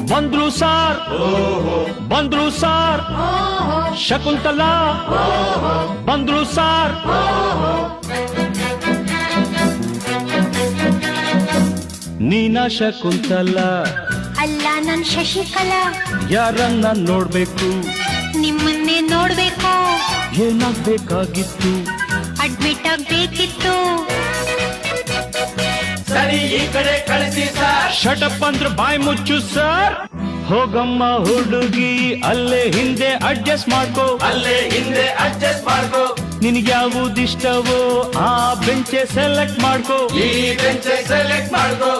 ಬಂದ್ರು ಸಾರ್ ಬಂದ್ರು ಸಾರ್ ಶಕುಂತಲಾ ಬಂದ್ರು ಸಾರ್ ನೀನಾ ಶಕುಂತಲಾ ಅಲ್ಲ ನನ್ ಶಶಿಕಲಾ ಯಾರನ್ನ ನೋಡ್ಬೇಕು ನಿಮ್ಮನ್ನೇ ನೋಡ್ಬೇಕು ಏನಾಗ್ಬೇಕಾಗಿತ್ತು ಅಡ್ಮಿಟ್ ಆಗ್ಬೇಕಿತ್ತು ಸರಿ ಈ ಕಡೆ ಕಳಿಸಿ ಸರ್ ಶಟಪ್ ಅಂದ್ರೆ ಬಾಯ್ ಮುಚ್ಚು ಸರ್ ಹೋಗಮ್ಮ ಹುಡುಗಿ ಅಲ್ಲೇ ಹಿಂದೆ ಅಡ್ಜಸ್ಟ್ ಮಾಡ್ಕೋ ಅಲ್ಲೇ ಹಿಂದೆ ಅಡ್ಜಸ್ಟ್ ಮಾಡ್ಕೋ ನಿನಗೆ ಯಾವುದಿಷ್ಟವೋ ಆ ಬೆಂಚೆ ಸೆಲೆಕ್ಟ್ ಮಾಡ್ಕೋ ಈ ಬೆಂಚ್ ಸೆಲೆಕ್ಟ್ ಮಾಡ್ಕೋ